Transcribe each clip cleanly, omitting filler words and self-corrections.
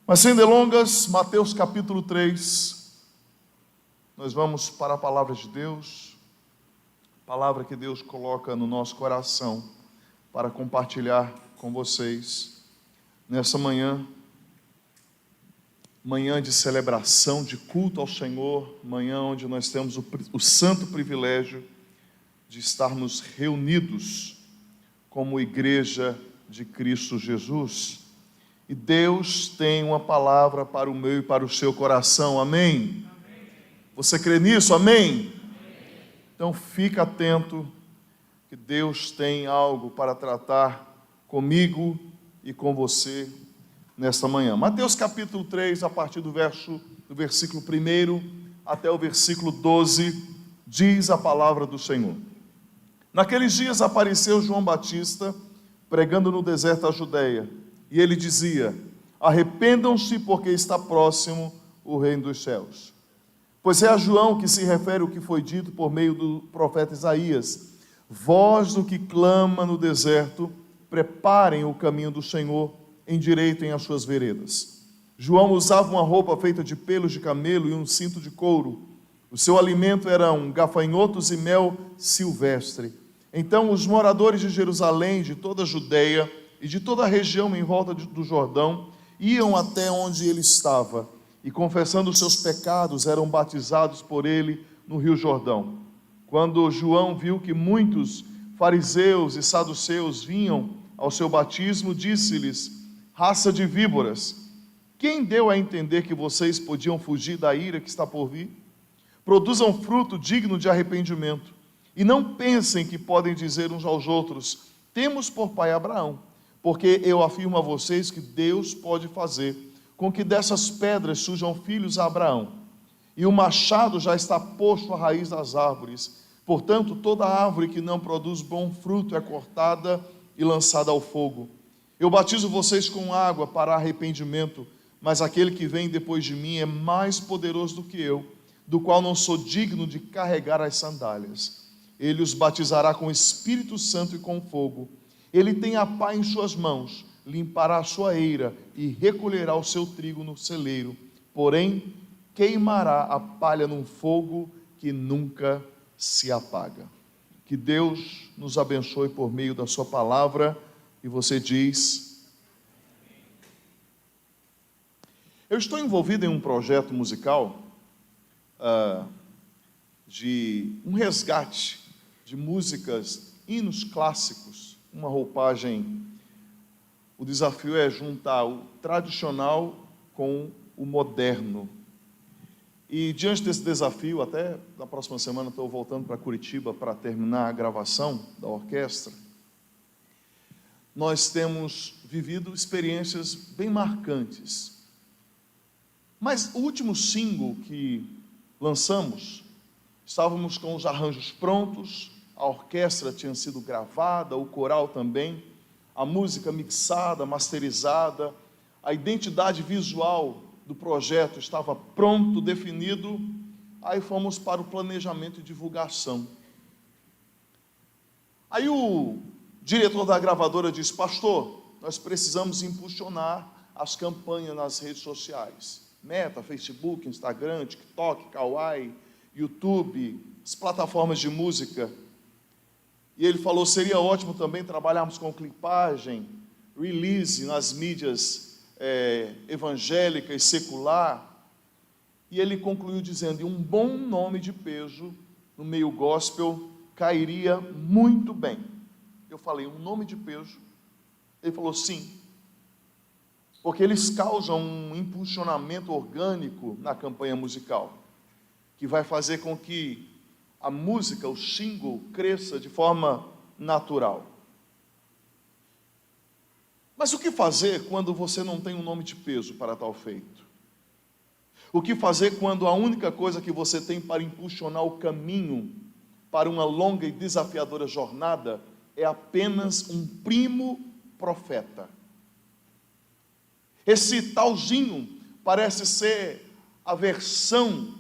Mas sem delongas, Mateus capítulo 3, nós vamos para a palavra de Deus, palavra que Deus coloca no nosso coração para compartilhar com vocês nessa manhã de celebração, de culto ao Senhor, manhã onde nós temos o santo privilégio de estarmos reunidos como igreja de Cristo Jesus. E Deus tem uma palavra para o meu e para o seu coração, amém? Você crê nisso, amém? Então fica atento que Deus tem algo para tratar comigo e com você nesta manhã. Mateus capítulo 3, a partir do versículo 1 até o versículo 12, diz a palavra do Senhor. Naqueles dias apareceu João Batista, pregando no deserto da Judeia, e ele dizia: arrependam-se, porque está próximo o reino dos céus. Pois é a João que se refere o que foi dito por meio do profeta Isaías: voz do que clama no deserto, preparem o caminho do Senhor, endireitem as suas veredas. João usava uma roupa feita de pelos de camelo e um cinto de couro. O seu alimento eram gafanhotos e mel silvestre. Então os moradores de Jerusalém, de toda a Judeia e de toda a região em volta do Jordão, iam até onde ele estava, e confessando os seus pecados, eram batizados por ele no rio Jordão. Quando João viu que muitos fariseus e saduceus vinham ao seu batismo, disse-lhes: raça de víboras, quem deu a entender que vocês podiam fugir da ira que está por vir? Produzam fruto digno de arrependimento, e não pensem que podem dizer uns aos outros: temos por pai Abraão. Porque eu afirmo a vocês que Deus pode fazer com que dessas pedras surjam filhos a Abraão. E o machado já está posto à raiz das árvores. Portanto, toda árvore que não produz bom fruto é cortada e lançada ao fogo. Eu batizo vocês com água para arrependimento, mas aquele que vem depois de mim é mais poderoso do que eu, do qual não sou digno de carregar as sandálias. Ele os batizará com o Espírito Santo e com fogo. Ele tem a pá em suas mãos, limpará a sua eira e recolherá o seu trigo no celeiro, porém queimará a palha num fogo que nunca se apaga. Que Deus nos abençoe por meio da sua palavra. E você diz: eu estou envolvido em um projeto musical de um resgate de músicas, hinos clássicos, uma roupagem. O desafio é juntar o tradicional com o moderno. E diante desse desafio, até na próxima semana estou voltando para Curitiba para terminar a gravação da orquestra. Nós temos vivido experiências bem marcantes. Mas o último single que lançamos, estávamos com os arranjos prontos, a orquestra tinha sido gravada, o coral também, a música mixada, masterizada, a identidade visual do projeto estava pronto, definido. Aí fomos para o planejamento e divulgação. Aí o diretor da gravadora disse: pastor, nós precisamos impulsionar as campanhas nas redes sociais, Meta, Facebook, Instagram, TikTok, Kawaii, YouTube, as plataformas de música. E ele falou: seria ótimo também trabalharmos com clipagem, release nas mídias evangélica e secular. E ele concluiu dizendo: um bom nome de peso no meio gospel cairia muito bem. Eu falei: um nome de peso? Ele falou: sim, porque eles causam um impulsionamento orgânico na campanha musical, que vai fazer com que a música, o single, cresça de forma natural. Mas o que fazer quando você não tem um nome de peso para tal feito? O que fazer quando a única coisa que você tem para impulsionar o caminho para uma longa e desafiadora jornada é apenas um primo profeta? Esse talzinho parece ser a versão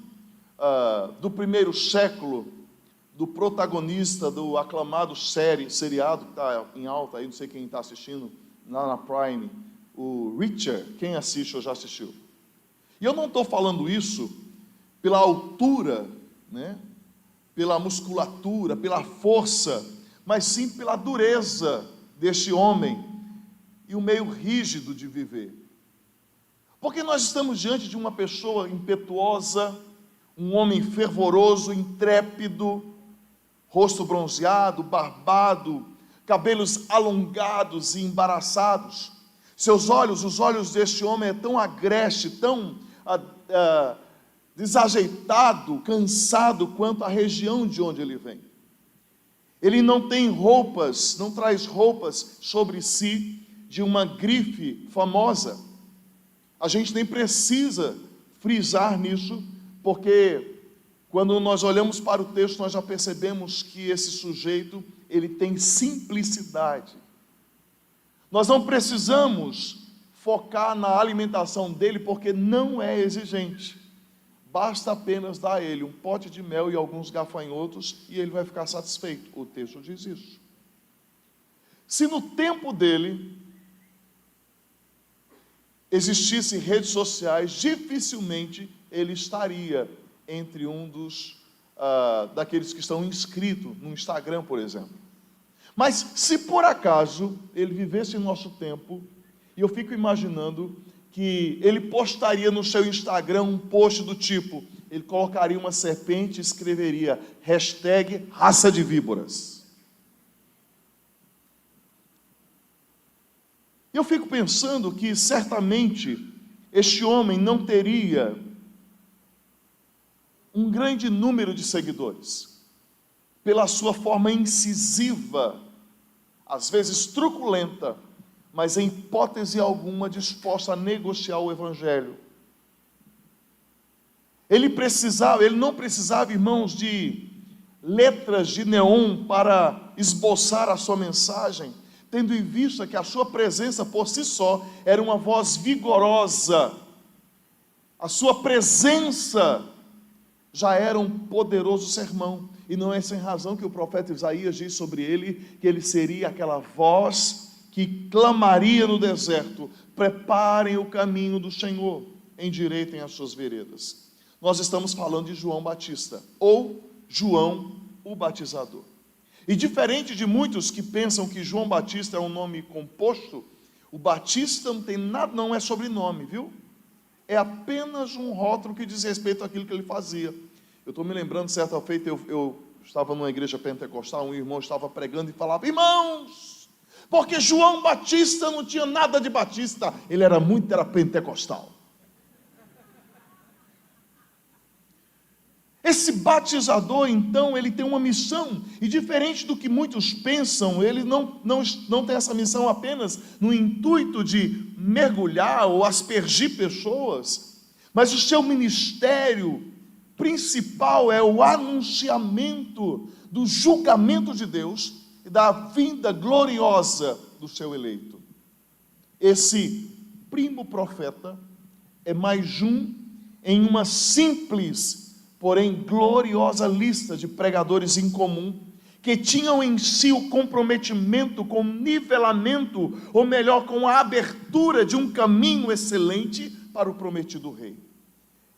do primeiro século do protagonista do aclamado seriado que está em alta, aí não sei quem está assistindo, lá na Prime, o Reacher, quem assiste ou já assistiu? E eu não estou falando isso pela altura, né? Pela musculatura, pela força, mas sim pela dureza deste homem e o meio rígido de viver. Porque nós estamos diante de uma pessoa impetuosa, um homem fervoroso, intrépido, rosto bronzeado, barbado, cabelos alongados e embaraçados. Seus olhos, os olhos deste homem é tão agreste, tão desajeitado, cansado quanto a região de onde ele vem. Ele não tem roupas, não traz roupas sobre si de uma grife famosa. A gente nem precisa frisar nisso, porque quando nós olhamos para o texto, nós já percebemos que esse sujeito, ele tem simplicidade. Nós não precisamos focar na alimentação dele, porque não é exigente. Basta apenas dar a ele um pote de mel e alguns gafanhotos, e ele vai ficar satisfeito. O texto diz isso. Se no tempo dele existissem redes sociais, dificilmente ele estaria entre um daqueles que estão inscritos no Instagram, por exemplo. Mas se por acaso ele vivesse em nosso tempo, e eu fico imaginando que ele postaria no seu Instagram um post do tipo, ele colocaria uma serpente e escreveria #raça de víboras. Eu fico pensando que certamente este homem não teria um grande número de seguidores, pela sua forma incisiva, às vezes truculenta, mas em hipótese alguma disposta a negociar o evangelho. Ele não precisava, irmãos, de letras de neon para esboçar a sua mensagem, tendo em vista que a sua presença por si só era uma voz vigorosa. A sua presença já era um poderoso sermão, e não é sem razão que o profeta Isaías diz sobre ele, que ele seria aquela voz que clamaria no deserto: preparem o caminho do Senhor, endireitem as suas veredas. Nós estamos falando de João Batista, ou João o Batizador. E diferente de muitos que pensam que João Batista é um nome composto, o Batista não tem nada, não é sobrenome, viu? É apenas um rótulo que diz respeito àquilo que ele fazia. Eu estou me lembrando, certa feita, eu estava numa igreja pentecostal, um irmão estava pregando e falava: irmãos, porque João Batista não tinha nada de batista, ele era pentecostal. Esse batizador, então, ele tem uma missão, e diferente do que muitos pensam, ele não tem essa missão apenas no intuito de mergulhar ou aspergir pessoas, mas o seu ministério principal é o anunciamento do julgamento de Deus e da vinda gloriosa do seu eleito. Esse primo profeta é mais um em uma simples, porém gloriosa lista de pregadores em comum, que tinham em si o comprometimento com o nivelamento, ou melhor, com a abertura de um caminho excelente para o prometido rei.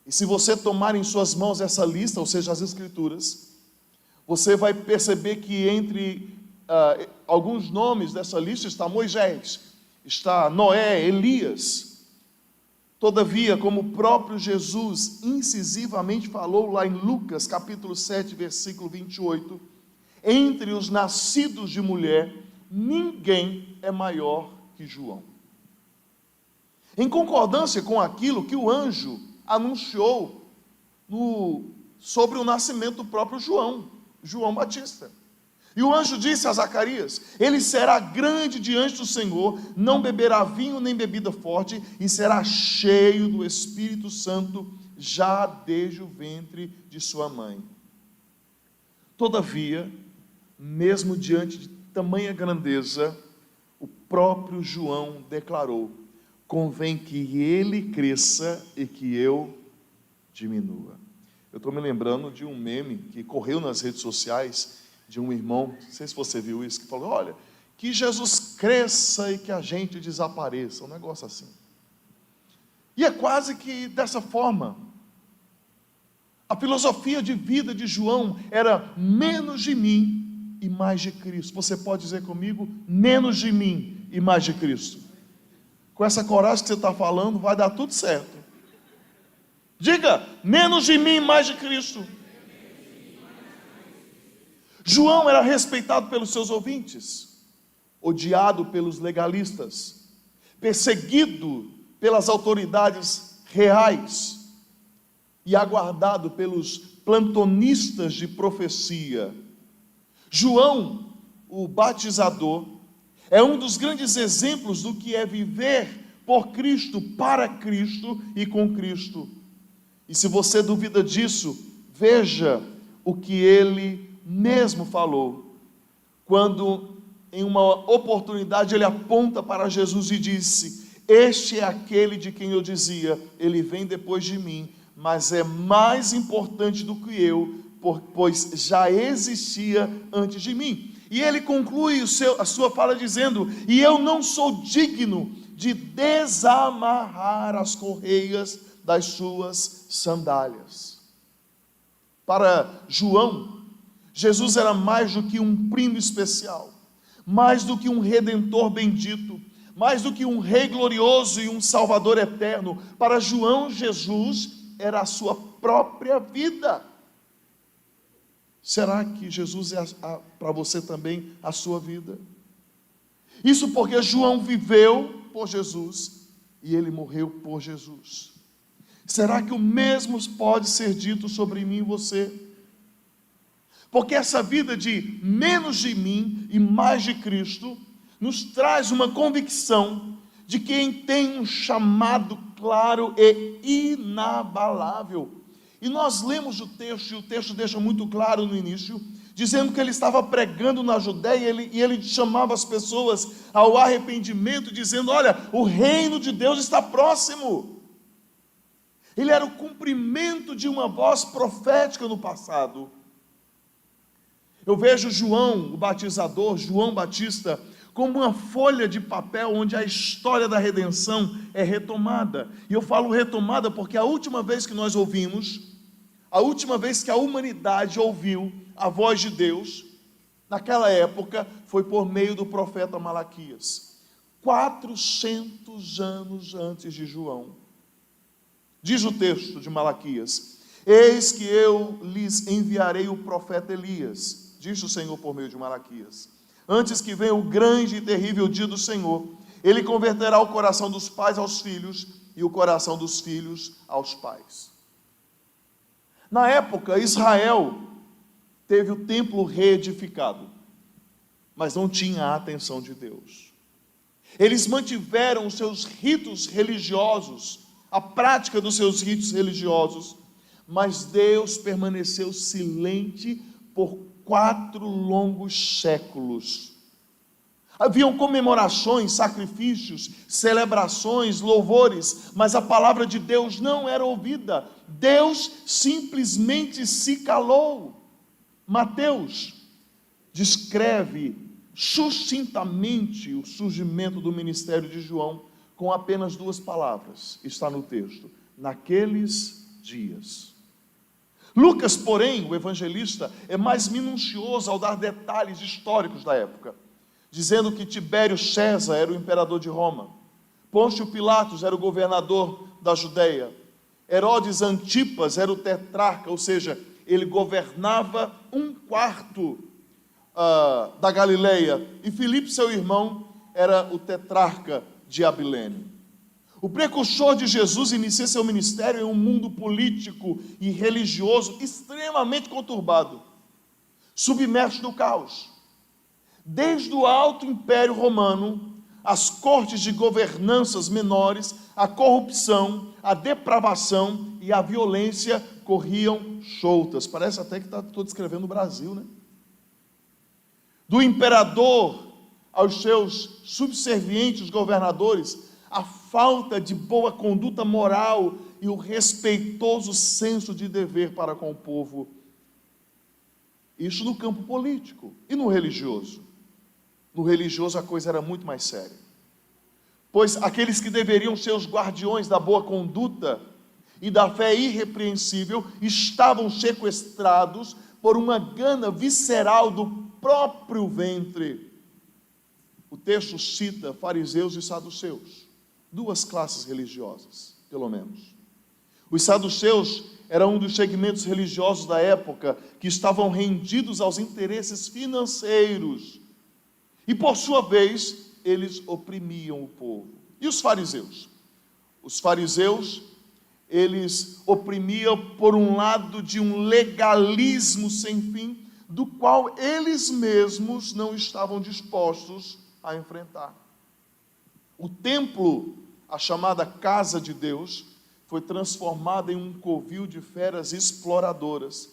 E se você tomar em suas mãos essa lista, ou seja, as escrituras, você vai perceber que entre alguns nomes dessa lista está Moisés, está Noé, Elias. Todavia, como o próprio Jesus incisivamente falou lá em Lucas capítulo 7, versículo 28, entre os nascidos de mulher, ninguém é maior que João. Em concordância com aquilo que o anjo anunciou sobre o nascimento do próprio João Batista. E o anjo disse a Zacarias: ele será grande diante do Senhor, não beberá vinho nem bebida forte, e será cheio do Espírito Santo, já desde o ventre de sua mãe. Todavia, mesmo diante de tamanha grandeza, o próprio João declarou: convém que ele cresça e que eu diminua. Eu estou me lembrando de um meme que correu nas redes sociais, de um irmão, não sei se você viu isso, que falou: olha, que Jesus cresça e que a gente desapareça, um negócio assim. E é quase que dessa forma. A filosofia de vida de João era menos de mim e mais de Cristo. Você pode dizer comigo, menos de mim e mais de Cristo? Com essa coragem que você está falando, vai dar tudo certo. Diga, menos de mim e mais de Cristo. João era respeitado pelos seus ouvintes, odiado pelos legalistas, perseguido pelas autoridades reais e aguardado pelos plantonistas de profecia. João, o batizador, é um dos grandes exemplos do que é viver por Cristo, para Cristo e com Cristo. E se você duvida disso, veja o que ele mesmo falou, quando em uma oportunidade ele aponta para Jesus e disse: este é aquele de quem eu dizia, ele vem depois de mim, mas é mais importante do que eu, pois já existia antes de mim. E ele conclui a sua fala dizendo: e eu não sou digno de desamarrar as correias das suas sandálias. Para João, Jesus era mais do que um primo especial, mais do que um redentor bendito, mais do que um rei glorioso e um salvador eterno. Para João, Jesus era a sua própria vida. Será que Jesus é para você também a sua vida? Isso porque João viveu por Jesus e ele morreu por Jesus. Será que o mesmo pode ser dito sobre mim e você? Porque essa vida de menos de mim e mais de Cristo nos traz uma convicção de quem tem um chamado claro e inabalável. E nós lemos o texto, e o texto deixa muito claro no início, dizendo que ele estava pregando na Judéia, e ele chamava as pessoas ao arrependimento, dizendo: olha, o reino de Deus está próximo. Ele era o cumprimento de uma voz profética no passado. Eu vejo João, o batizador, João Batista, como uma folha de papel onde a história da redenção é retomada. E eu falo retomada porque a última vez que nós ouvimos, a última vez que a humanidade ouviu a voz de Deus, naquela época, foi por meio do profeta Malaquias, 400 anos antes de João. Diz o texto de Malaquias: eis que eu lhes enviarei o profeta Elias, diz o Senhor por meio de Malaquias, antes que venha o grande e terrível dia do Senhor. Ele converterá o coração dos pais aos filhos e o coração dos filhos aos pais. Na época, Israel teve o templo reedificado, mas não tinha a atenção de Deus. Eles mantiveram os seus ritos religiosos, a prática dos seus ritos religiosos, mas Deus permaneceu silente por 4 longos séculos. Haviam comemorações, sacrifícios, celebrações, louvores, mas a palavra de Deus não era ouvida. Deus simplesmente se calou. Mateus descreve sucintamente o surgimento do ministério de João com apenas 2 palavras. Está no texto: naqueles dias. Lucas, porém, o evangelista, é mais minucioso ao dar detalhes históricos da época, dizendo que Tibério César era o imperador de Roma, Pôncio Pilatos era o governador da Judéia, Herodes Antipas era o tetrarca, ou seja, ele governava 1/4 da Galileia, e Filipe, seu irmão, era o tetrarca de Abilene. O precursor de Jesus inicia seu ministério em um mundo político e religioso extremamente conturbado, submerso no caos. Desde o alto império romano, as cortes de governanças menores, a corrupção, a depravação e a violência corriam soltas. Parece até que estou descrevendo o Brasil, né? Do imperador aos seus subservientes governadores, a falta de boa conduta moral e o respeitoso senso de dever para com o povo. Isso no campo político e no religioso. no religioso a coisa era muito mais séria. Pois aqueles que deveriam ser os guardiões da boa conduta e da fé irrepreensível estavam sequestrados por uma gana visceral do próprio ventre. O texto cita fariseus e saduceus, duas classes religiosas, pelo menos. Os saduceus eram um dos segmentos religiosos da época que estavam rendidos aos interesses financeiros e, por sua vez, eles oprimiam o povo. E os fariseus? Os fariseus, eles oprimiam por um lado de um legalismo sem fim, do qual eles mesmos não estavam dispostos a enfrentar. O templo, a chamada casa de Deus, foi transformada em um covil de feras exploradoras.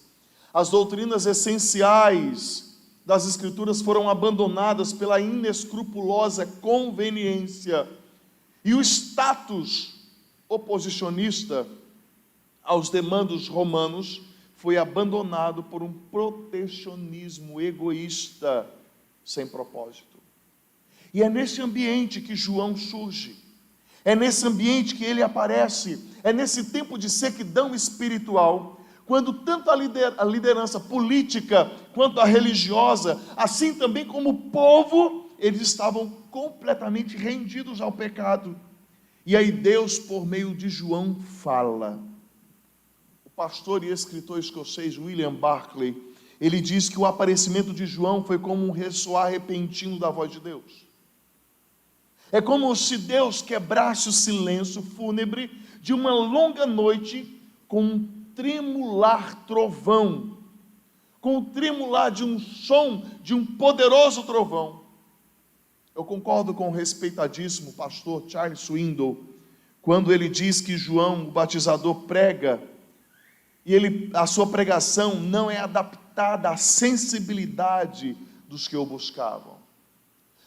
As doutrinas essenciais das Escrituras foram abandonadas pela inescrupulosa conveniência, e o status oposicionista aos demandos romanos foi abandonado por um protecionismo egoísta sem propósito. E é nesse ambiente que João surge, é nesse ambiente que ele aparece, é nesse tempo de sequidão espiritual, quando tanto a liderança política quanto a religiosa, assim também como o povo, eles estavam completamente rendidos ao pecado. E aí Deus, por meio de João, fala. O pastor e escritor escocês William Barclay, ele diz que o aparecimento de João foi como um ressoar repentino da voz de Deus. É como se Deus quebrasse o silêncio fúnebre de uma longa noite com um tremular trovão, com o tremular de um som, de um poderoso trovão. Eu concordo com o respeitadíssimo pastor Charles Swindoll, quando ele diz que João, o batizador, prega, e a sua pregação não é adaptada à sensibilidade dos que o buscavam.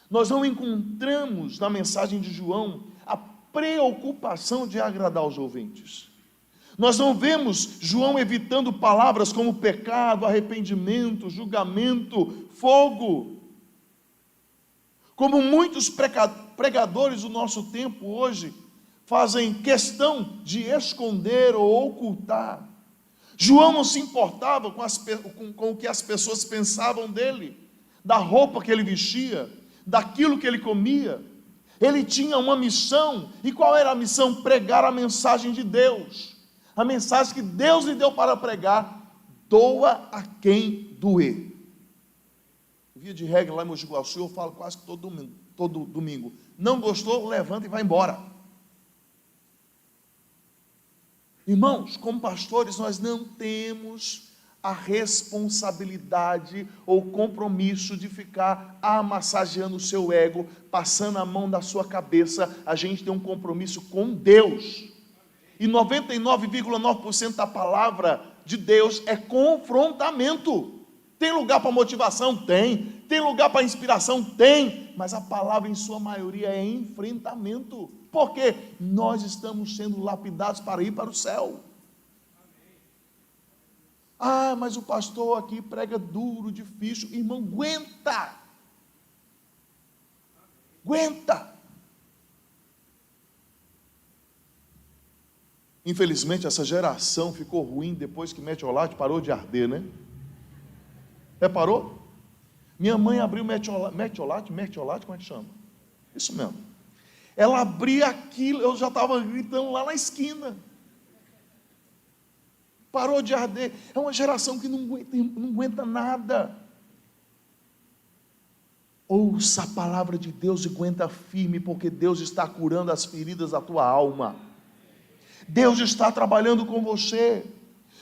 Nós não encontramos na mensagem de João a preocupação de agradar os ouvintes. Nós não vemos João evitando palavras como pecado, arrependimento, julgamento, fogo. Como muitos pregadores do nosso tempo hoje fazem questão de esconder ou ocultar. João não se importava com o que as pessoas pensavam dele, da roupa que ele vestia, daquilo que ele comia. Ele tinha uma missão, e qual era a missão? Pregar a mensagem de Deus. A mensagem que Deus lhe deu para pregar, doa a quem doer. Via de regra lá em Mogi Guaçu, eu falo quase que todo domingo. Não gostou, levanta e vai embora. Irmãos, como pastores, nós não temos a responsabilidade ou compromisso de ficar massageando o seu ego, passando a mão da sua cabeça. A gente tem um compromisso com Deus. E 99,9% da palavra de Deus é confrontamento. Tem lugar para motivação? Tem. Tem lugar para inspiração? Tem. Mas a palavra, em sua maioria, é enfrentamento. Porque nós estamos sendo lapidados para ir para o céu. Ah, mas o pastor aqui prega duro, difícil. Irmão, aguenta. Aguenta. Infelizmente, essa geração ficou ruim depois que Metiolate parou de arder, né? Reparou? Minha mãe abriu Metiolate, como é que chama? Isso mesmo. Ela abria aquilo, eu já estava gritando lá na esquina. Parou de arder. É uma geração que não aguenta nada. Ouça a palavra de Deus e aguenta firme, porque Deus está curando as feridas da tua alma. Deus está trabalhando com você.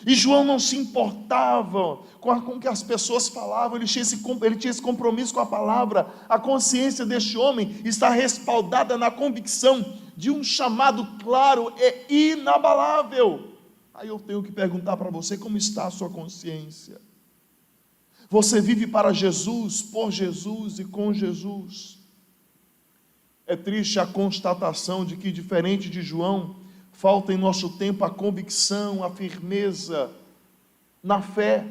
E João não se importava com o que as pessoas falavam, ele tinha esse compromisso com a palavra. A consciência deste homem está respaldada na convicção de um chamado claro e inabalável. Aí eu tenho que perguntar para você, como está a sua consciência? Você vive para Jesus, por Jesus e com Jesus? É triste a constatação de que, diferente de João, falta em nosso tempo a convicção, a firmeza na fé.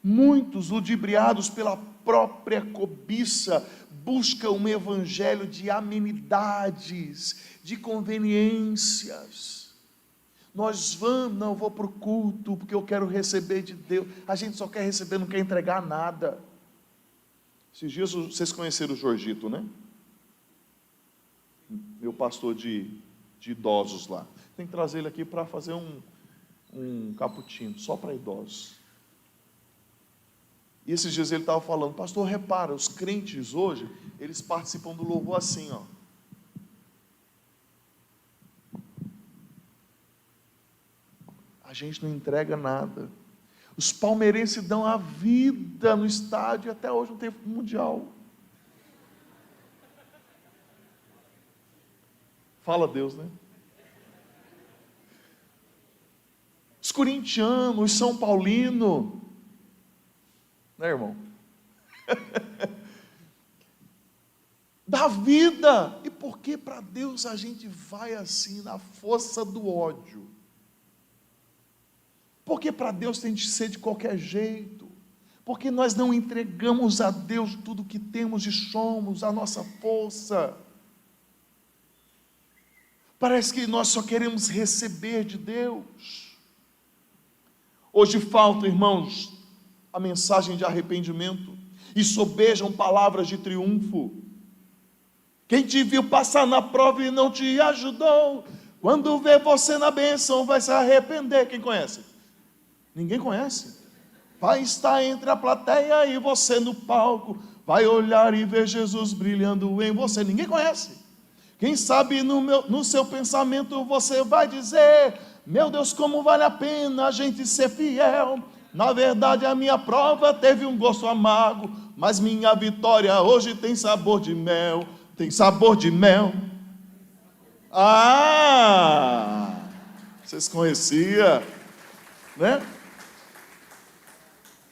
Muitos, ludibriados pela própria cobiça, busca um evangelho de amenidades, de conveniências. Nós vamos, não, eu vou para o culto, porque eu quero receber de Deus. A gente só quer receber, não quer entregar nada. Esses dias vocês conheceram o Jorgito, né? Meu pastor de idosos lá. Tem que trazer ele aqui para fazer um cappuccino, só para idosos. E esses dias ele estava falando, pastor, repara, os crentes hoje, eles participam do louvor assim, ó. A gente não entrega nada. Os palmeirenses dão a vida no estádio e até hoje não tem mundial. Fala Deus, né? Os corintianos, os são paulinos, né, irmão? Da vida. E por que para Deus a gente vai assim, na força do ódio? Porque para Deus tem de ser de qualquer jeito? Porque nós não entregamos a Deus tudo que temos e somos, a nossa força. Parece que nós só queremos receber de Deus. Hoje falta, irmãos, a mensagem de arrependimento e sobejam palavras de triunfo. Quem te viu passar na prova e não te ajudou, quando vê você na bênção vai se arrepender. Quem conhece? Ninguém conhece. Vai estar entre a plateia e você no palco, vai olhar e ver Jesus brilhando em você. Ninguém conhece. Quem sabe no seu pensamento você vai dizer, meu Deus, como vale a pena a gente ser fiel. Na verdade a minha prova teve um gosto amargo, mas minha vitória hoje tem sabor de mel. Tem sabor de mel. Ah, vocês conheciam, né?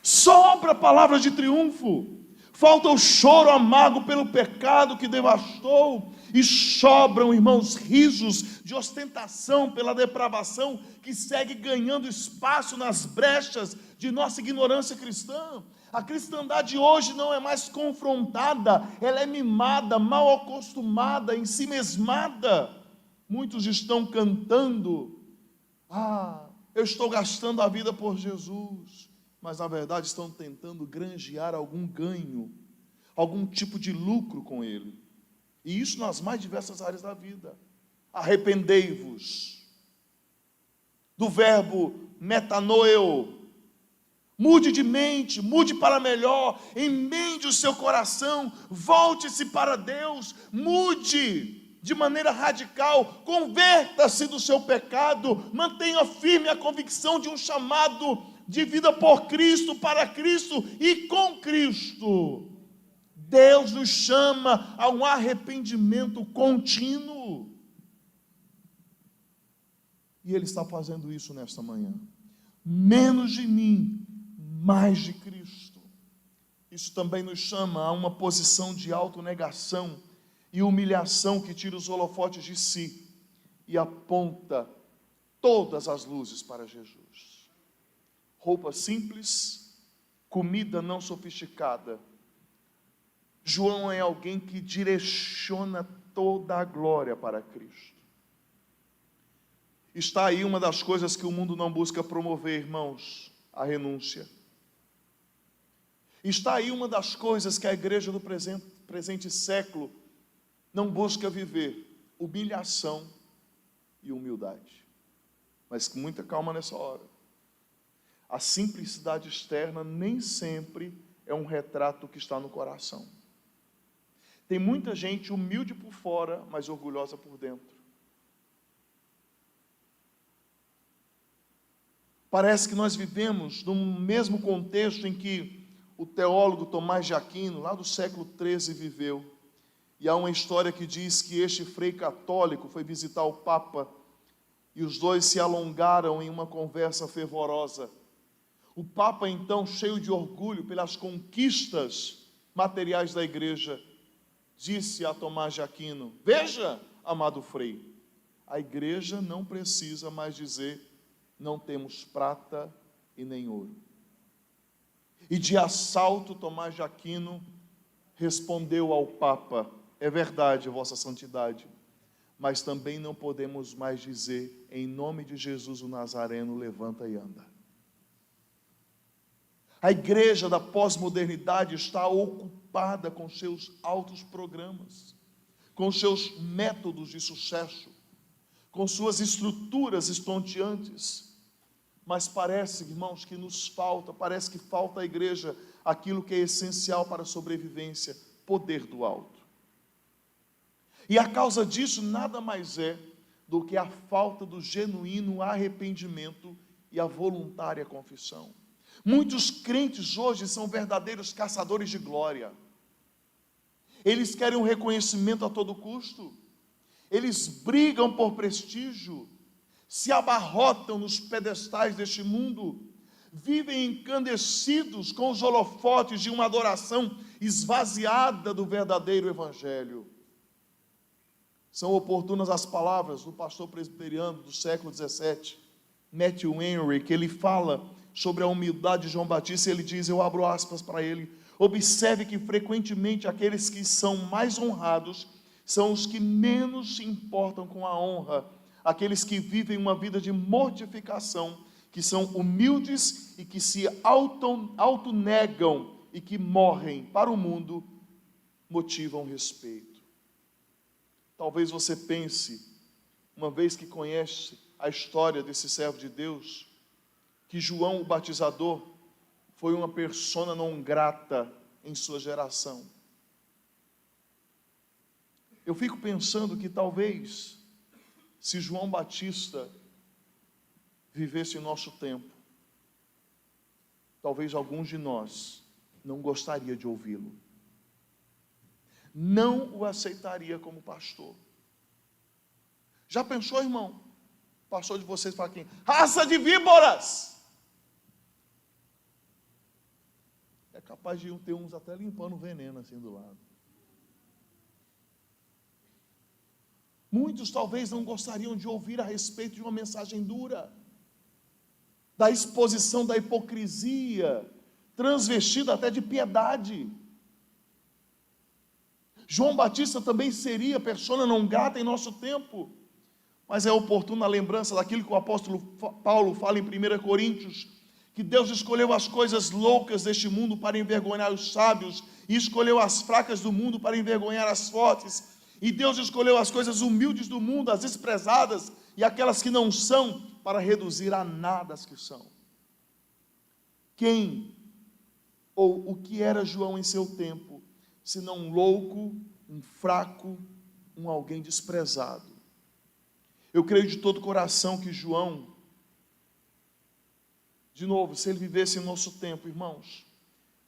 Sobra palavras de triunfo. Falta o choro amargo pelo pecado que devastou. E sobram, irmãos, risos de ostentação pela depravação que segue ganhando espaço nas brechas de nossa ignorância cristã. A cristandade hoje não é mais confrontada, ela é mimada, mal acostumada, ensimesmada. Muitos estão cantando, eu estou gastando a vida por Jesus, mas na verdade estão tentando granjear algum ganho, algum tipo de lucro com ele. E isso nas mais diversas áreas da vida. Arrependei-vos, do verbo metanoeo. Mude de mente, mude para melhor, emende o seu coração, volte-se para Deus, mude de maneira radical, converta-se do seu pecado, mantenha firme a convicção de um chamado de vida por Cristo, para Cristo e com Cristo. Deus nos chama a um arrependimento contínuo. E Ele está fazendo isso nesta manhã. Menos de mim, mais de Cristo. Isso também nos chama a uma posição de autonegação e humilhação que tira os holofotes de si e aponta todas as luzes para Jesus. Roupa simples, comida não sofisticada. João é alguém que direciona toda a glória para Cristo. Está aí uma das coisas que o mundo não busca promover, irmãos, a renúncia. Está aí uma das coisas que a igreja do presente século não busca viver, humilhação e humildade. Mas com muita calma nessa hora. A simplicidade externa nem sempre é um retrato que está no coração. Tem muita gente humilde por fora, mas orgulhosa por dentro. Parece que nós vivemos num mesmo contexto em que o teólogo Tomás de Aquino, lá do século XIII, viveu. E há uma história que diz que este frei católico foi visitar o Papa e os dois se alongaram em uma conversa fervorosa. O Papa, então, cheio de orgulho pelas conquistas materiais da igreja, disse a Tomás de Aquino: veja, amado frei, a igreja não precisa mais dizer não temos prata e nem ouro. E de assalto, Tomás de Aquino respondeu ao Papa: é verdade, Vossa Santidade, mas também não podemos mais dizer, em nome de Jesus o Nazareno, levanta e anda. A igreja da pós-modernidade está ocupada com seus altos programas, com seus métodos de sucesso, com suas estruturas estonteantes, mas parece, irmãos, que nos falta, parece que falta à igreja aquilo que é essencial para a sobrevivência: poder do alto. E a causa disso nada mais é do que a falta do genuíno arrependimento e a voluntária confissão. Muitos crentes hoje são verdadeiros caçadores de glória. Eles querem um reconhecimento a todo custo. Eles brigam por prestígio, se abarrotam nos pedestais deste mundo, vivem encandecidos com os holofotes de uma adoração esvaziada do verdadeiro evangelho. São oportunas as palavras do pastor presbiteriano do século XVII, Matthew Henry, que ele fala sobre a humildade de João Batista. Ele diz, eu abro aspas para ele: observe que frequentemente aqueles que são mais honrados são os que menos se importam com a honra, aqueles que vivem uma vida de mortificação, que são humildes e que se autonegam e que morrem para o mundo, motivam respeito. Talvez você pense, uma vez que conhece a história desse servo de Deus, que João o Batizador foi uma persona não grata em sua geração. Eu fico pensando que talvez, se João Batista vivesse em nosso tempo, talvez alguns de nós não gostaria de ouvi-lo, não o aceitaria como pastor. Já pensou, irmão? O pastor de vocês fala aqui: raça de víboras! É capaz de ter uns até limpando veneno assim do lado. Muitos talvez não gostariam de ouvir a respeito de uma mensagem dura, da exposição da hipocrisia, transvestida até de piedade. João Batista também seria persona não grata em nosso tempo, mas é oportuna a lembrança daquilo que o apóstolo Paulo fala em 1 Coríntios, que Deus escolheu as coisas loucas deste mundo para envergonhar os sábios, e escolheu as fracas do mundo para envergonhar as fortes, e Deus escolheu as coisas humildes do mundo, as desprezadas, e aquelas que não são, para reduzir a nada as que são. Quem ou o que era João em seu tempo, senão um louco, um fraco, um alguém desprezado? Eu creio de todo o coração que João, de novo, se ele vivesse em nosso tempo, irmãos,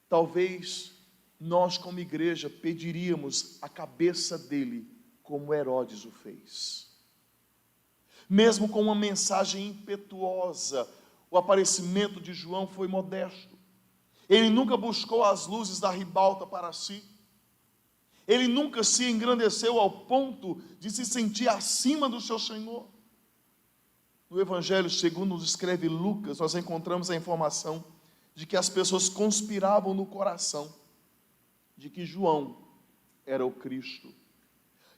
talvez nós como igreja pediríamos a cabeça dele, como Herodes o fez. Mesmo com uma mensagem impetuosa, o aparecimento de João foi modesto. Ele nunca buscou as luzes da ribalta para si. Ele nunca se engrandeceu ao ponto de se sentir acima do seu Senhor. No Evangelho, segundo nos escreve Lucas, nós encontramos a informação de que as pessoas conspiravam no coração de que João era o Cristo.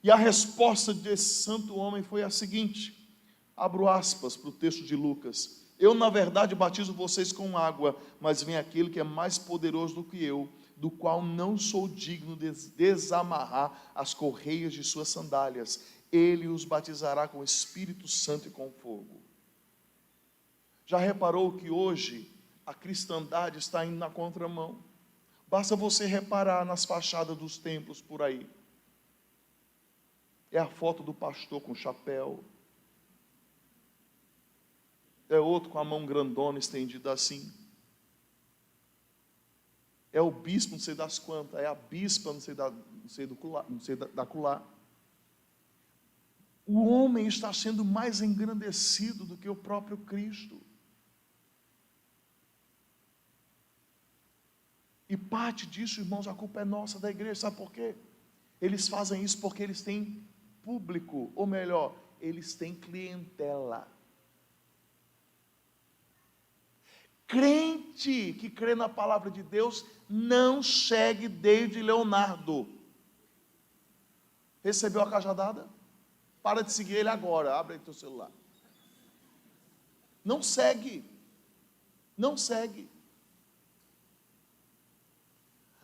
E a resposta desse santo homem foi a seguinte, abro aspas para o texto de Lucas: eu na verdade batizo vocês com água, mas vem aquele que é mais poderoso do que eu, do qual não sou digno de desamarrar as correias de suas sandálias. Ele os batizará com o Espírito Santo e com fogo. Já reparou que hoje a cristandade está indo na contramão? Basta você reparar nas fachadas dos templos por aí. É a foto do pastor com chapéu. É outro com a mão grandona estendida assim. É o bispo não sei das quantas, é a bispa não sei da colar. O homem está sendo mais engrandecido do que o próprio Cristo. E parte disso, irmãos, a culpa é nossa, da igreja. Sabe por quê? Eles fazem isso porque eles têm público, ou melhor, eles têm clientela. Crente que crê na palavra de Deus não segue David Leonardo. Recebeu a cajadada? Para de seguir ele agora, abre aí teu celular. Não segue. Não segue.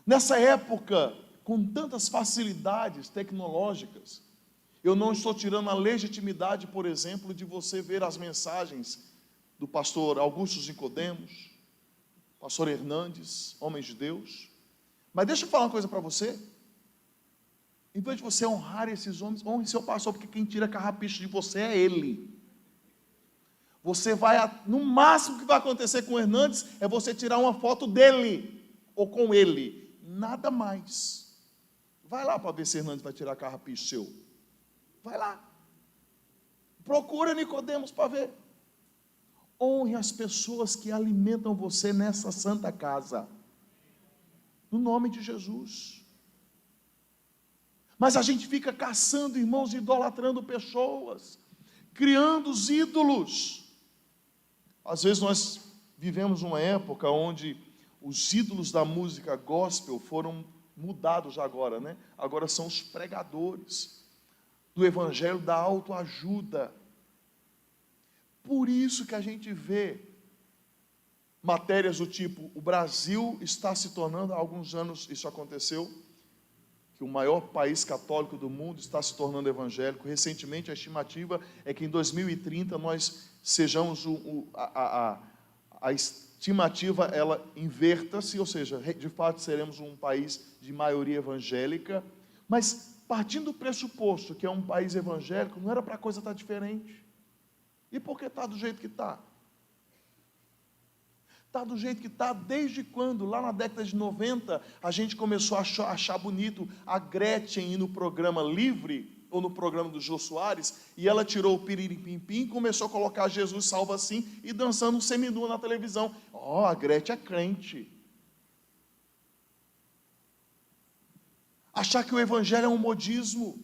Nessa época, com tantas facilidades tecnológicas, eu não estou tirando a legitimidade, por exemplo, de você ver as mensagens do pastor Augusto Nicodemos, pastor Hernandes, homens de Deus. Mas deixa eu falar uma coisa para você. Em vez de você honrar esses homens, honre seu pastor, porque quem tira carrapicho de você é ele. Você vai, no máximo que vai acontecer com o Hernandes, é você tirar uma foto dele, ou com ele. Nada mais. Vai lá para ver se Hernandes vai tirar carrapicho seu. Vai lá. Procura Nicodemos para ver. Honre as pessoas que alimentam você nessa santa casa. No nome de Jesus. Mas a gente fica caçando, irmãos, idolatrando pessoas, criando os ídolos. Às vezes nós vivemos uma época onde os ídolos da música gospel foram mudados agora, né? Agora são os pregadores do evangelho da autoajuda. Por isso que a gente vê matérias do tipo, o Brasil está se tornando, há alguns anos isso aconteceu, que o maior país católico do mundo está se tornando evangélico. Recentemente, a estimativa é que em 2030 nós sejamos a estimativa, ela inverta-se, ou seja, de fato seremos um país de maioria evangélica, mas partindo do pressuposto que é um país evangélico, não era para a coisa estar diferente. E por que está do jeito que está? Está do jeito que está desde quando? Lá na década de 90, a gente começou a achar bonito a Gretchen ir no programa Livre, ou no programa do Jô Soares, e ela tirou o piririmpim e começou a colocar Jesus salva assim, e dançando um seminua na televisão. A Gretchen é crente. Achar que o evangelho é um modismo.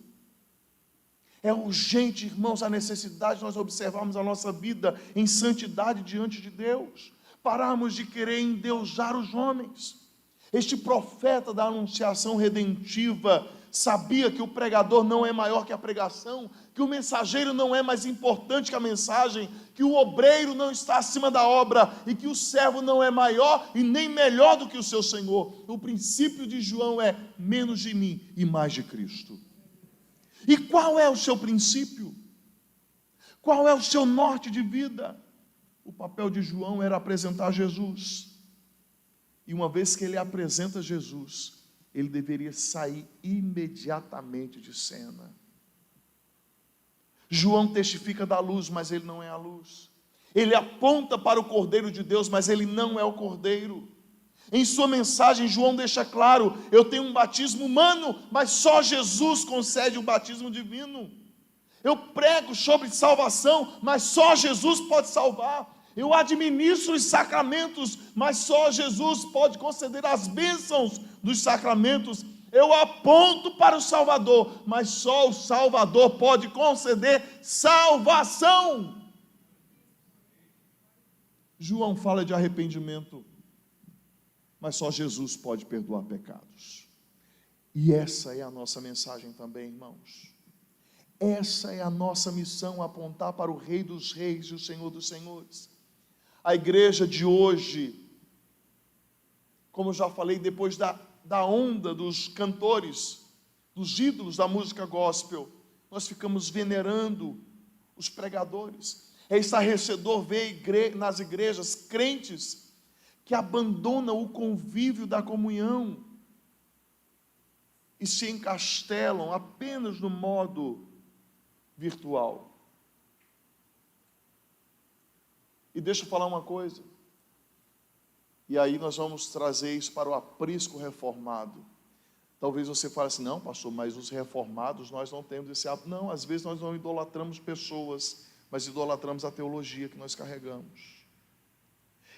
É urgente, irmãos, a necessidade de nós observarmos a nossa vida em santidade diante de Deus. Pararmos de querer endeusar os homens. Este profeta da anunciação redentiva sabia que o pregador não é maior que a pregação, que o mensageiro não é mais importante que a mensagem, que o obreiro não está acima da obra e que o servo não é maior e nem melhor do que o seu Senhor. O princípio de João é menos de mim e mais de Cristo. E qual é o seu princípio? Qual é o seu norte de vida? O papel de João era apresentar Jesus. E uma vez que ele apresenta Jesus, ele deveria sair imediatamente de cena. João testifica da luz, mas ele não é a luz. Ele aponta para o Cordeiro de Deus, mas ele não é o Cordeiro. Em sua mensagem, João deixa claro, eu tenho um batismo humano, mas só Jesus concede o batismo divino. Eu prego sobre salvação, mas só Jesus pode salvar. Eu administro os sacramentos, mas só Jesus pode conceder as bênçãos dos sacramentos. Eu aponto para o Salvador, mas só o Salvador pode conceder salvação. João fala de arrependimento, mas só Jesus pode perdoar pecados. E essa é a nossa mensagem também, irmãos. Essa é a nossa missão, apontar para o Rei dos Reis e o Senhor dos Senhores. A igreja de hoje, como eu já falei, depois da onda dos cantores, dos ídolos da música gospel, nós ficamos venerando os pregadores. É estarrecedor ver nas igrejas crentes que abandonam o convívio da comunhão e se encastelam apenas no modo virtual. E deixa eu falar uma coisa, e aí nós vamos trazer isso para o aprisco reformado. Talvez você fale assim, não pastor, mas os reformados nós não temos esse hábito. Não, às vezes nós não idolatramos pessoas, mas idolatramos a teologia que nós carregamos.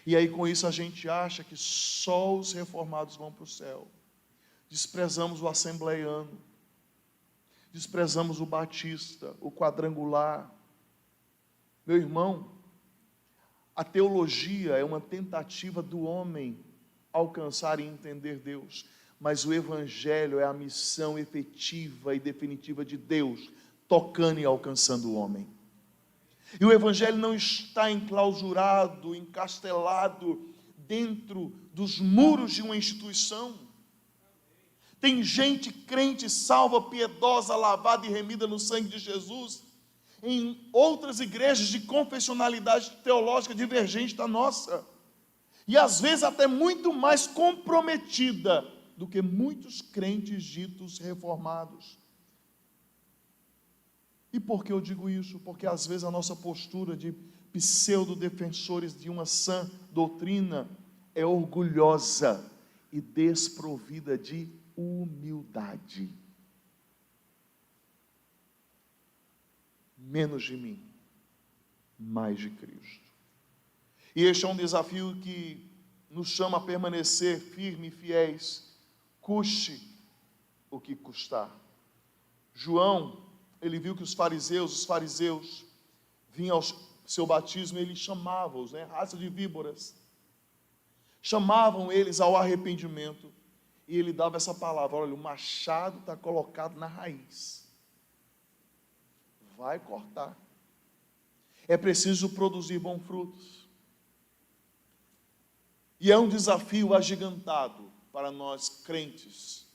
E aí com isso a gente acha que só os reformados vão para o céu. Desprezamos o assembleiano, desprezamos o batista, o quadrangular. Meu irmão, A teologia é uma tentativa do homem alcançar e entender Deus, mas o Evangelho é a missão efetiva e definitiva de Deus, tocando e alcançando o homem. E o Evangelho não está enclausurado, encastelado dentro dos muros de uma instituição. Tem gente crente, salva, piedosa, lavada e remida no sangue de Jesus, em outras igrejas de confessionalidade teológica divergente da nossa, e às vezes até muito mais comprometida do que muitos crentes ditos reformados. E por que eu digo isso? Porque às vezes a nossa postura de pseudo-defensores de uma sã doutrina é orgulhosa e desprovida de humildade. Menos de mim, mais de Cristo. E este é um desafio que nos chama a permanecer firmes e fiéis, custe o que custar. João, ele viu que os fariseus vinham ao seu batismo, ele chamava-os, raça de víboras, chamavam eles ao arrependimento, e ele dava essa palavra: olha, o machado está colocado na raiz, vai cortar, é preciso produzir bons frutos. E é um desafio agigantado para nós crentes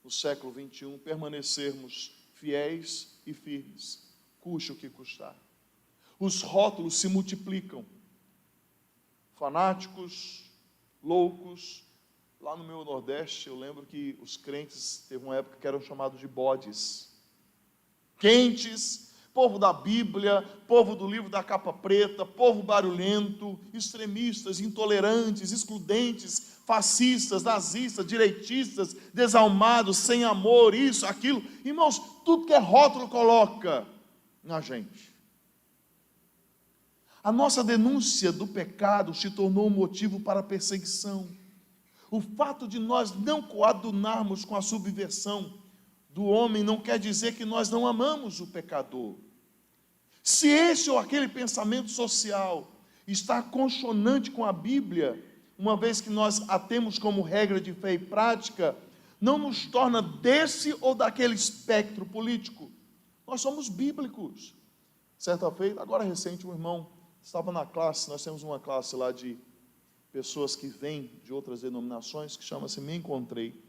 no século 21 permanecermos fiéis e firmes, custe o que custar. Os rótulos se multiplicam, fanáticos, loucos. Lá no meu Nordeste, eu lembro que os crentes, teve uma época que eram chamados de bodes, quentes, povo da Bíblia, povo do livro da capa preta, povo barulhento, extremistas, intolerantes, excludentes, fascistas, nazistas, direitistas, desalmados, sem amor, isso, aquilo. Irmãos, tudo que é rótulo coloca na gente. A nossa denúncia do pecado se tornou um motivo para a perseguição. O fato de nós não coadunarmos com a subversão do homem não quer dizer que nós não amamos o pecador. Se esse ou aquele pensamento social está consonante com a Bíblia, uma vez que nós a temos como regra de fé e prática, não nos torna desse ou daquele espectro político. Nós somos bíblicos. Certa feita, agora recente, um irmão estava na classe, nós temos uma classe lá de pessoas que vêm de outras denominações, que chama-se Me Encontrei,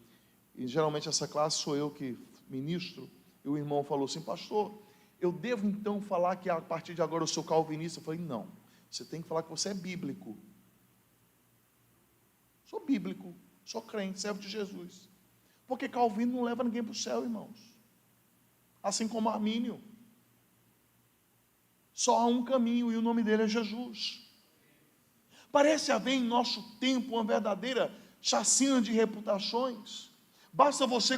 e geralmente essa classe sou eu que ministro, e o irmão falou assim: pastor, eu devo então falar que a partir de agora eu sou calvinista? Eu falei: não, você tem que falar que você é bíblico. Sou bíblico, sou crente, servo de Jesus, porque Calvino não leva ninguém para o céu, irmãos, assim como Armínio. Só há um caminho, e o nome dele é Jesus. Parece haver em nosso tempo uma verdadeira chacina de reputações. Basta você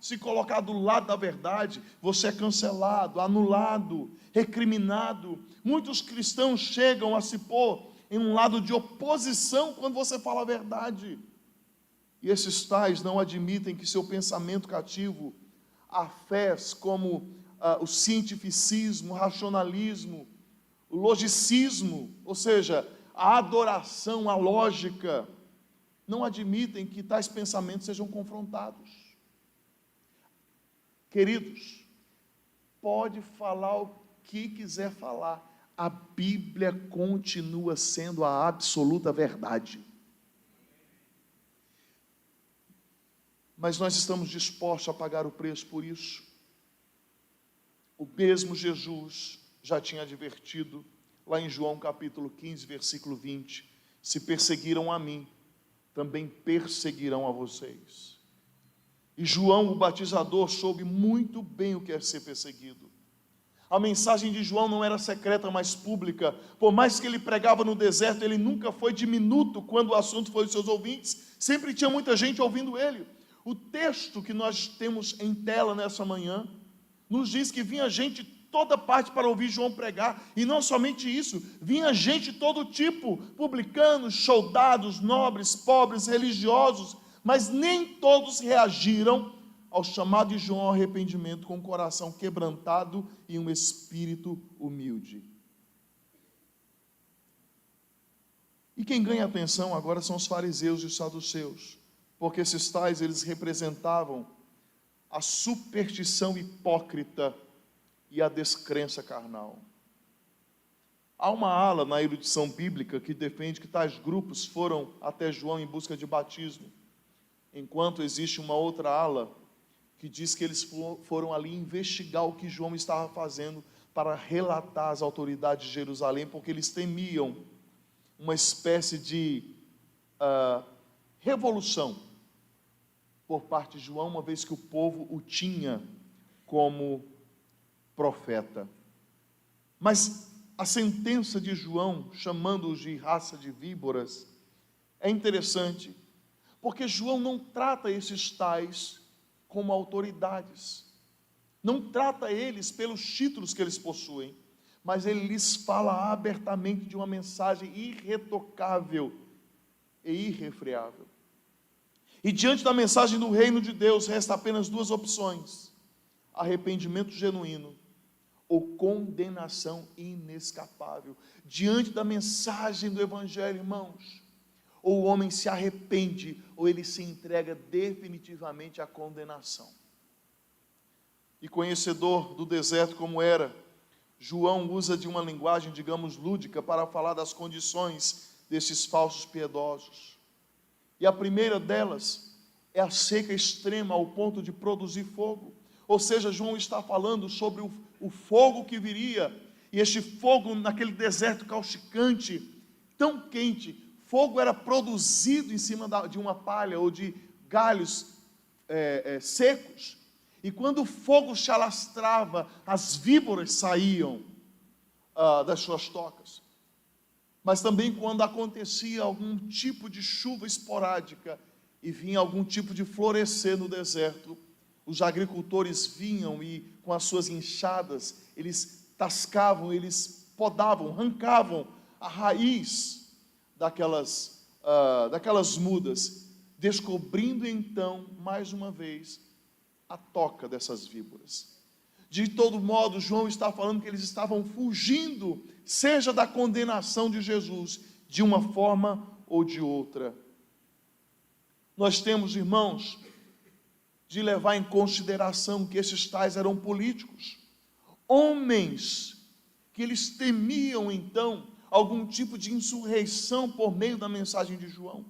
se colocar do lado da verdade, você é cancelado, anulado, recriminado. Muitos cristãos chegam a se pôr em um lado de oposição quando você fala a verdade. E esses tais não admitem que seu pensamento cativo a fés como o cientificismo, o racionalismo, o logicismo, ou seja, a adoração, a lógica, não admitem que tais pensamentos sejam confrontados. Queridos, pode falar o que quiser falar, a Bíblia continua sendo a absoluta verdade. Mas nós estamos dispostos a pagar o preço por isso. O mesmo Jesus já tinha advertido, lá em João capítulo 15, versículo 20, se perseguiram a mim, também perseguirão a vocês. E João, o batizador, soube muito bem o que é ser perseguido. A mensagem de João não era secreta, mas pública. Por mais que ele pregava no deserto, ele nunca foi diminuto quando o assunto foi dos seus ouvintes. Sempre tinha muita gente ouvindo ele. O texto que nós temos em tela nessa manhã nos diz que vinha gente de toda parte para ouvir João pregar, e não somente isso, vinha gente de todo tipo, publicanos, soldados, nobres, pobres, religiosos, mas nem todos reagiram ao chamado de João ao arrependimento com o coração quebrantado e um espírito humilde. E quem ganha atenção agora são os fariseus e os saduceus, porque esses tais, eles representavam a superstição hipócrita e a descrença carnal. Há uma ala na erudição bíblica que defende que tais grupos foram até João em busca de batismo, enquanto existe uma outra ala que diz que eles foram ali investigar o que João estava fazendo para relatar às autoridades de Jerusalém, porque eles temiam uma espécie de revolução por parte de João, uma vez que o povo o tinha como profeta. Mas a sentença de João, chamando-os de raça de víboras, é interessante, porque João não trata esses tais como autoridades, não trata eles pelos títulos que eles possuem, mas ele lhes fala abertamente de uma mensagem irretocável e irrefreável. E diante da mensagem do reino de Deus, resta apenas duas opções: arrependimento genuíno ou condenação inescapável. Diante da mensagem do Evangelho, irmãos, ou o homem se arrepende, ou ele se entrega definitivamente à condenação. E conhecedor do deserto como era, João usa de uma linguagem, digamos, lúdica, para falar das condições desses falsos piedosos. E a primeira delas é a seca extrema ao ponto de produzir fogo. Ou seja, João está falando sobre o fogo que viria, e este fogo naquele deserto causticante, tão quente, fogo era produzido em cima de uma palha ou de galhos secos, e quando o fogo se alastrava, as víboras saíam das suas tocas. Mas também quando acontecia algum tipo de chuva esporádica e vinha algum tipo de florescer no deserto, os agricultores vinham e com as suas enxadas, eles tascavam, eles podavam, arrancavam a raiz daquelas mudas, descobrindo então, mais uma vez, a toca dessas víboras. De todo modo, João está falando que eles estavam fugindo, seja da condenação de Jesus, de uma forma ou de outra. Nós temos, irmãos, de levar em consideração que esses tais eram políticos, homens que eles temiam então algum tipo de insurreição por meio da mensagem de João.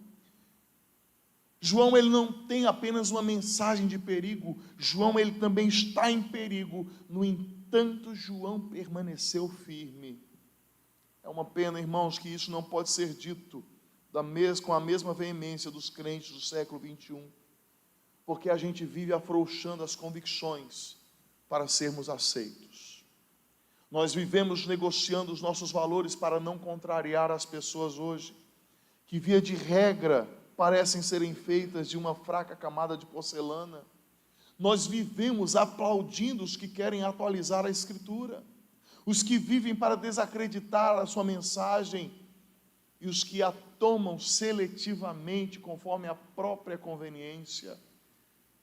João, ele não tem apenas uma mensagem de perigo, João, ele também está em perigo. No entanto, João permaneceu firme. É uma pena, irmãos, que isso não pode ser dito com a mesma veemência dos crentes do século 21, porque a gente vive afrouxando as convicções para sermos aceitos. Nós vivemos negociando os nossos valores para não contrariar as pessoas hoje, que via de regra parecem serem feitas de uma fraca camada de porcelana. Nós vivemos aplaudindo os que querem atualizar a Escritura, os que vivem para desacreditar a sua mensagem e os que a tomam seletivamente conforme a própria conveniência.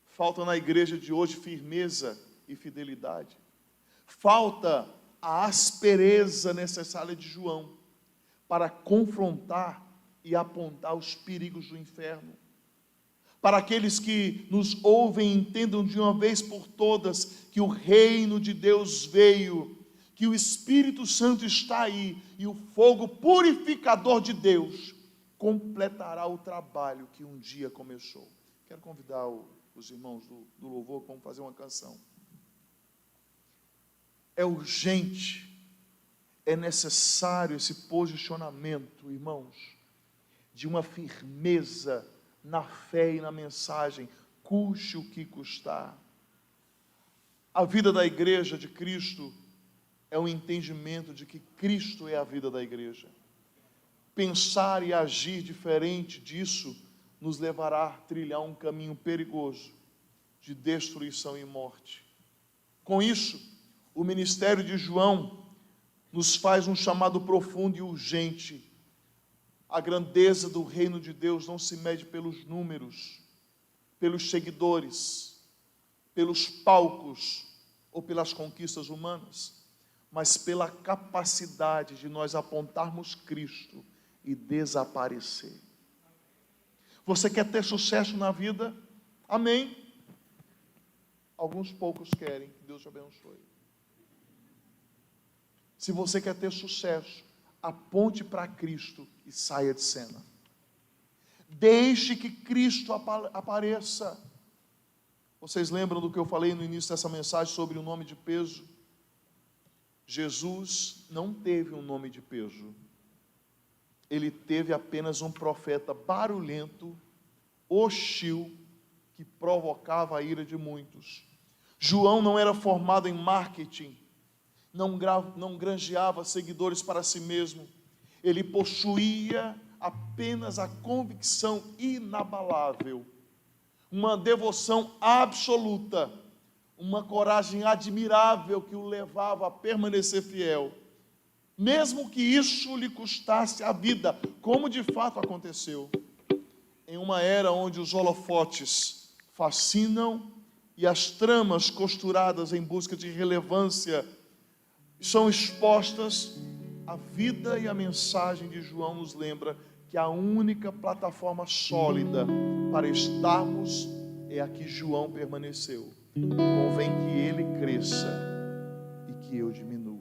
Falta na igreja de hoje firmeza e fidelidade. Falta a aspereza necessária de João para confrontar e apontar os perigos do inferno. Para aqueles que nos ouvem, entendam de uma vez por todas que o reino de Deus veio, que o Espírito Santo está aí e o fogo purificador de Deus completará o trabalho que um dia começou. Quero convidar os irmãos do louvor, vamos fazer uma canção. É urgente, é necessário esse posicionamento, irmãos, de uma firmeza na fé e na mensagem, custe o que custar. A vida da igreja de Cristo é um entendimento de que Cristo é a vida da igreja. Pensar e agir diferente disso nos levará a trilhar um caminho perigoso de destruição e morte. Com isso, o ministério de João nos faz um chamado profundo e urgente. A grandeza do reino de Deus não se mede pelos números, pelos seguidores, pelos palcos ou pelas conquistas humanas, mas pela capacidade de nós apontarmos Cristo e desaparecer. Você quer ter sucesso na vida? Amém. Alguns poucos querem, que Deus te abençoe. Se você quer ter sucesso, aponte para Cristo e saia de cena. Deixe que Cristo apareça. Vocês lembram do que eu falei no início dessa mensagem sobre o nome de peso? Jesus não teve um nome de peso. Ele teve apenas um profeta barulhento, hostil, que provocava a ira de muitos. João não era formado em marketing, não granjeava seguidores para si mesmo. Ele possuía apenas a convicção inabalável, uma devoção absoluta, uma coragem admirável que o levava a permanecer fiel, mesmo que isso lhe custasse a vida, como de fato aconteceu. Em uma era onde os holofotes fascinam e as tramas costuradas em busca de relevância são expostas, a vida e a mensagem de João nos lembra que a única plataforma sólida para estarmos é a que João permaneceu. Convém que ele cresça e que eu diminua.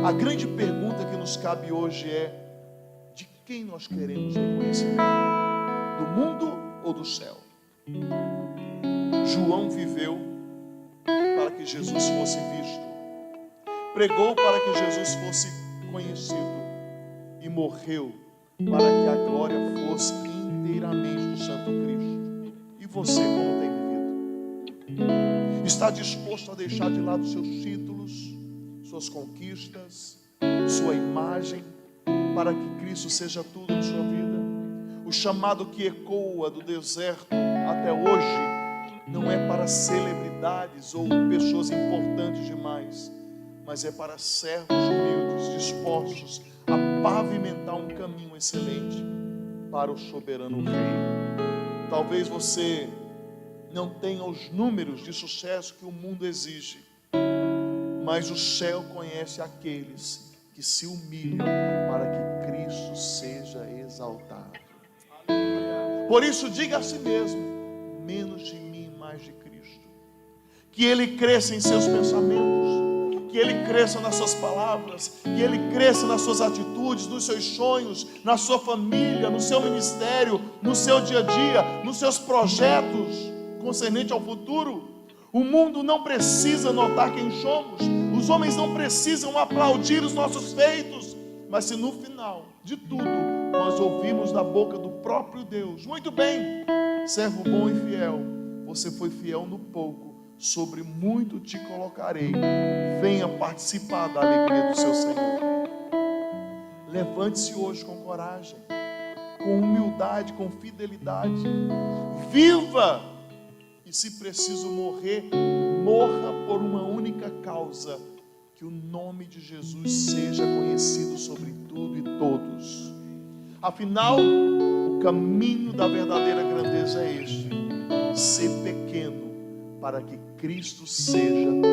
A grande pergunta que nos cabe hoje é: de quem nós queremos reconhecimento? Do mundo ou do céu? João viveu para que Jesus fosse visto, pregou para que Jesus fosse conhecido e morreu para que a glória fosse inteiramente do Santo Cristo. E você, como tem vivido? Está disposto a deixar de lado seus títulos, suas conquistas, sua imagem, para que Cristo seja tudo em sua vida? O chamado que ecoa do deserto até hoje não é para celebridades ou pessoas importantes demais, mas é para servos humildes, dispostos a pavimentar um caminho excelente para o soberano Rei. Talvez você não tenha os números de sucesso que o mundo exige, mas o céu conhece aqueles que se humilham para que Cristo seja exaltado. Por isso, diga a si mesmo: menos de mim, mais de Cristo. Que Ele cresça em seus pensamentos, que Ele cresça nas suas palavras, que Ele cresça nas suas atitudes, nos seus sonhos, na sua família, no seu ministério, no seu dia a dia, nos seus projetos concernente ao futuro. O mundo não precisa notar quem somos, os homens não precisam aplaudir os nossos feitos, mas se no final de tudo nós ouvirmos da boca do próprio Deus: muito bem, servo bom e fiel, você foi fiel no pouco, sobre muito te colocarei, venha participar da alegria do seu Senhor. Levante-se hoje com coragem, com humildade, com fidelidade, viva, e se preciso morrer, morra por uma única causa: que o nome de Jesus seja conhecido sobre tudo e todos. Afinal, o caminho da verdadeira grandeza é este: ser pequeno para que Cristo seja tudo.